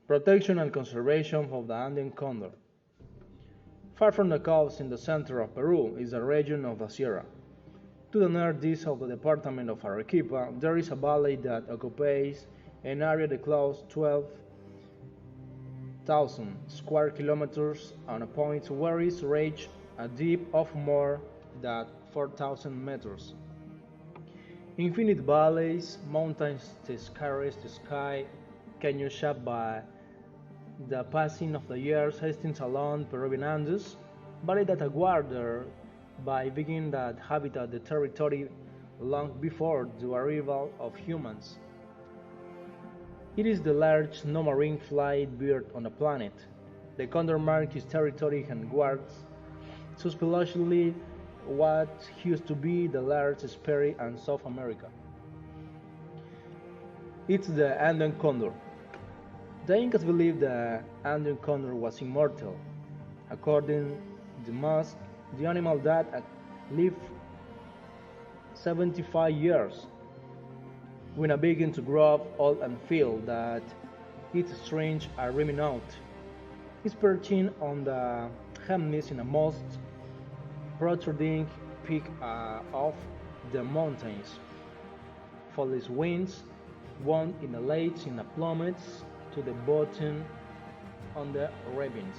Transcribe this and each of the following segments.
Protection and conservation of the Andean condor. Far from the coast in the center of Peru is the region of the Sierra. To the northeast of the department of Arequipa, there is a valley that occupies an area that close 12,000 square kilometers on a point where it reaches a depth of more than 4,000 meters. Infinite valleys, mountains that caress the sky, canyons shaped by the passing of the years hastens along Peruvian Andes, valley that acquired by beginning that habitat the territory long before the arrival of humans. It is the largest non-marine flying bird on the planet. The condor marks its territory and guards suspiciously what used to be the largest species in South America. It's the Andean condor. The Incas believed the Andean condor was immortal. According to Musk, the animal that lived 75 years. When it began to grow up old and feel that its strength are running out, it's perching on the hemnis in a most protruding peak of the mountains. For its wings, one in the lakes in the plummets to the bottom on the ravines,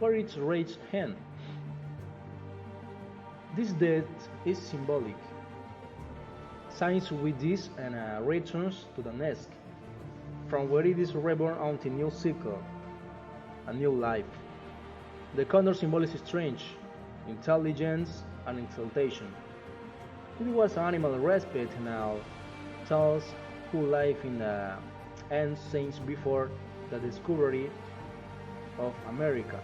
where it raised hand. This death is symbolic. Signs with this and returns to the nest, from where it is reborn onto a new cycle, a new life. The condor symbolizes strength, intelligence, and exaltation. It was animal respect now, those who live in the ancients before the discovery of America.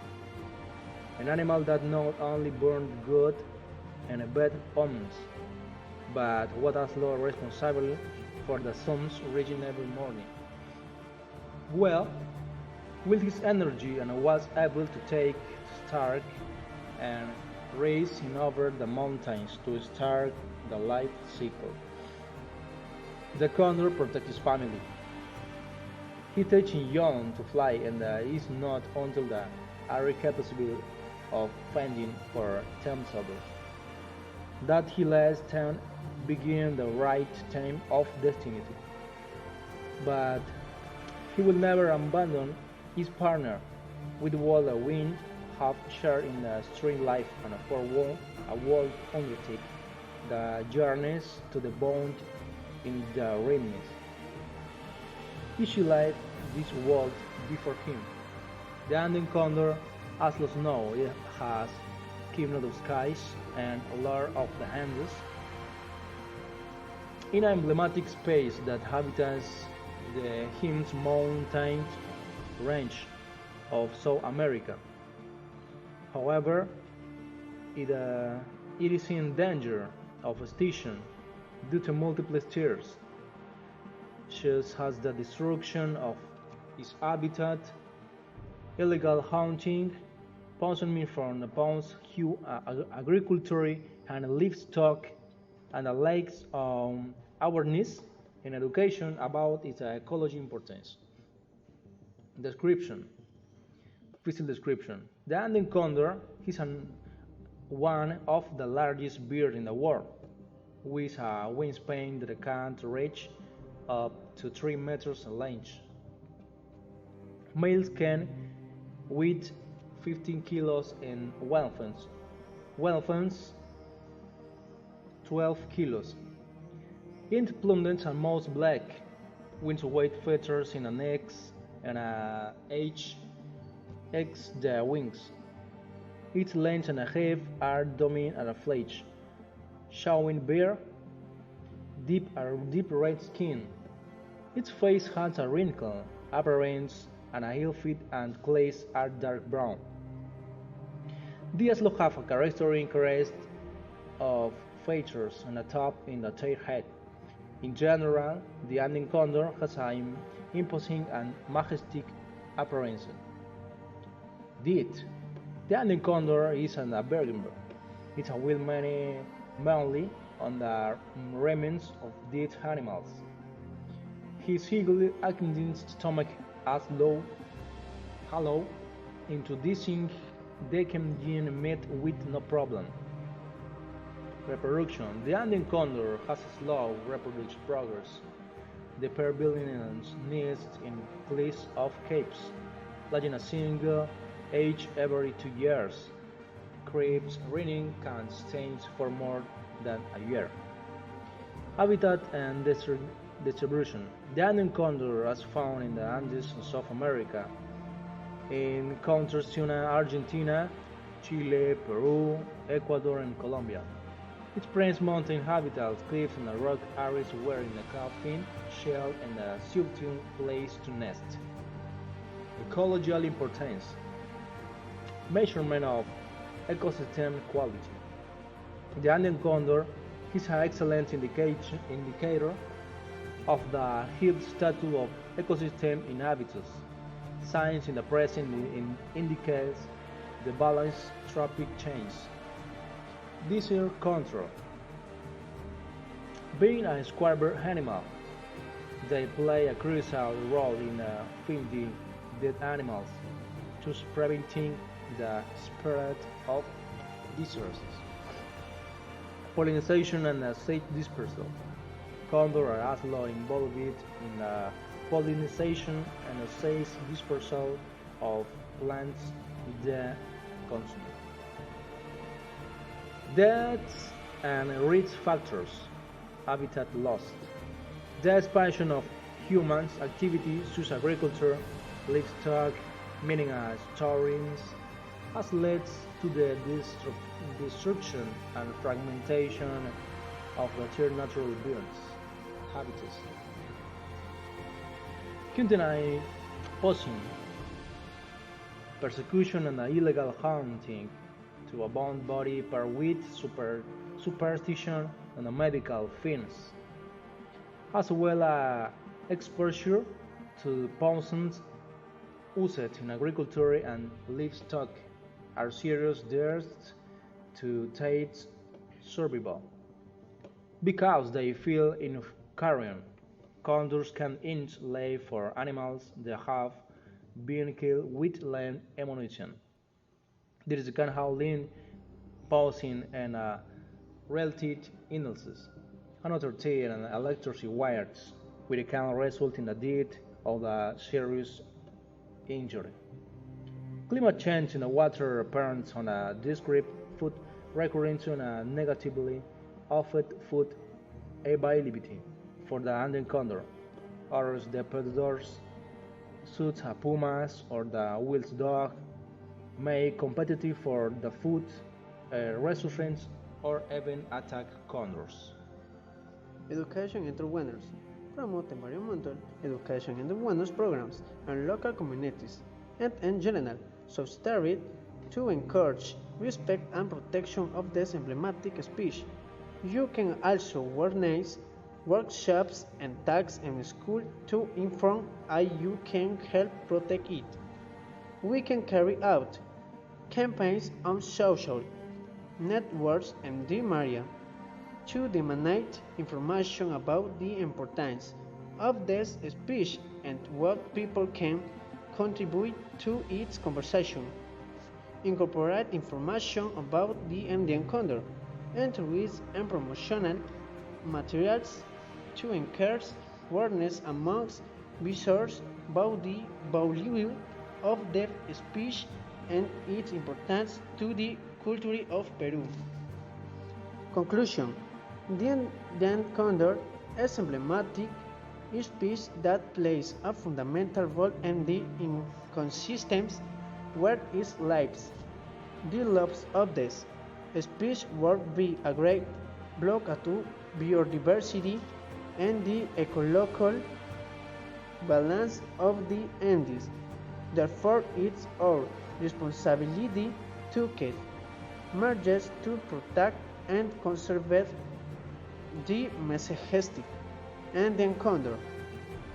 An animal that not only burned good and bad omens, but was also responsible for the sun's rising every morning. Well, with his energy and was able to take Stark and race in over the mountains to start the life cycle. The condor protects his family. He teaches young to fly and is not until the are capable of fending for themselves that he lets them begin the right time of destiny. But he will never abandon his partner, with what the wind have shared in the stream life and for a world undertake the journeys to the bond in the redness. Each life this world before him. The Andean condor, as los know, it has king of the skies and lord of the Andes, in an emblematic space that habits the Hims mountain range of South America. However, it is in danger of extinction due to multiple threats, such as the destruction of its habitat, illegal hunting, poisoning from the ponds, agriculture and livestock, and a lack of awareness and education about its ecology importance. Description. Physical description. The Andean condor is one of the largest birds in the world, with a wingspan that can reach up to 3 meters in length. Males can weigh 15 kilos and females 12 kilos. Its plumage are most black, with white feathers in the necks and H X the wings. Its length and head are dominant and flesh, showing bare, deep red skin. Its face has a wrinkle appearance and a heel feet and clays are dark brown. These have a characteristic crest of features on the top in the tail head. In general, the Andean condor has an imposing and majestic appearance. Deed. The Andean condor is an virgin bird. It will mainly on the remains of dead animals. His eagle acting stomach as hollow into dissing they can gain meat with no problem. Reproduction. The Andean condor has a slow reproductive progress. The pair building nests in cliffs of capes, laying a single egg every 2 years. Crepes breeding can stay for more than a year. Habitat and distribution. The Andean condor is found in the Andes of South America, in countries such as Argentina, Chile, Peru, Ecuador, and Colombia. It prefers mountain habitats, cliffs, and rock areas where in a calfin, shell, and a subtle place to nest. Ecological importance. Measurement of ecosystem quality. The Andean condor is an excellent indicator of the health status of ecosystem in habitats. Science in the present indicates the balanced trophic change. Disease control. Being a square animal, they play a crucial role in feeding dead animals, thus preventing the spread of diseases. Pollination and seed dispersal. Condors are also involved in pollination and seed dispersal of plants they consume. Deaths and risk factors. Habitat loss. The expansion of humans' activities such as agriculture, livestock, mining and storage has led to the destruction and fragmentation of their natural habitats. Continuing poaching, persecution and illegal hunting to abound body per with superstition and medical fins, as well as exposure to poisons used in agriculture and livestock are serious threats to their survival. Because they feel in carrion, condors can eat live for animals that have been killed with land ammunition. This can have lead pausing and related illnesses. Another thing and electricity wires, which can result in the death or the serious injury. Climate change in the water depends on a discrete food recurring to a negatively affect food availability for the Andean condor, or the predators such as pumas or the wild dog may competitive for the food resources or even attack condors. Education entrepreneurs promote environmental education in the wellness programs and local communities, and in general, subscribe to encourage respect and protection of this emblematic species. You can also organize workshops and talks in school to inform how you can help protect it. We can carry out campaigns on social networks in the area to disseminate information about the importance of this species and what people can contribute to its conservation. Incorporate information about the Andean condor, entries and promotional materials to encourage awareness amongst visitors about the value of the species and its importance to the culture of Peru. Conclusion. The Andean condor is emblematic species that plays a fundamental role in the ecosystems where it lives. The loss of this species would be a great blow to biodiversity and the ecological balance of the Andes. Therefore, it's our responsibility to take measures to protect and conserve the majestic Andean condor,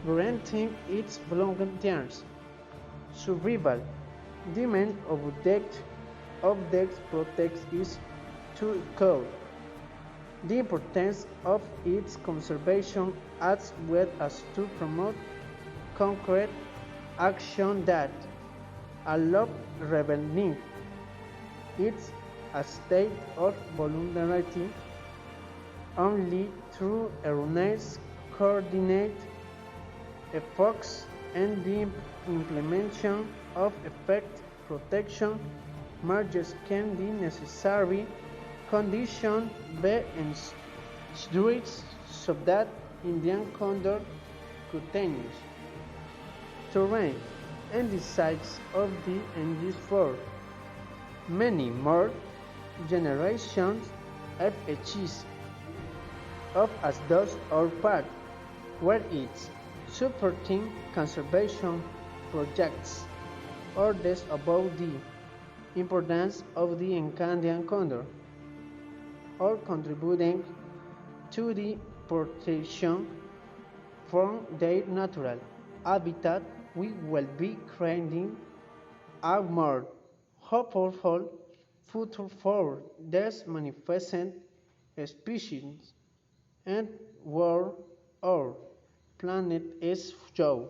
guaranteeing its long-term survival. The main object protects is to code. The importance of its conservation as well as to promote concrete action that, although revealing it's a state of vulnerability, only through erroneous coordinated efforts and the implementation of effective protection measures can the necessary conditions be ensured so that Indian condor continues to reign and the sites of the Andes for many more generations have achieved of as does our part, where it's supporting conservation projects or this about the importance of the Canadian condor or contributing to the protection from their natural habitat, we will be creating a more hopeful future for these magnificent species and where our planet is Joe.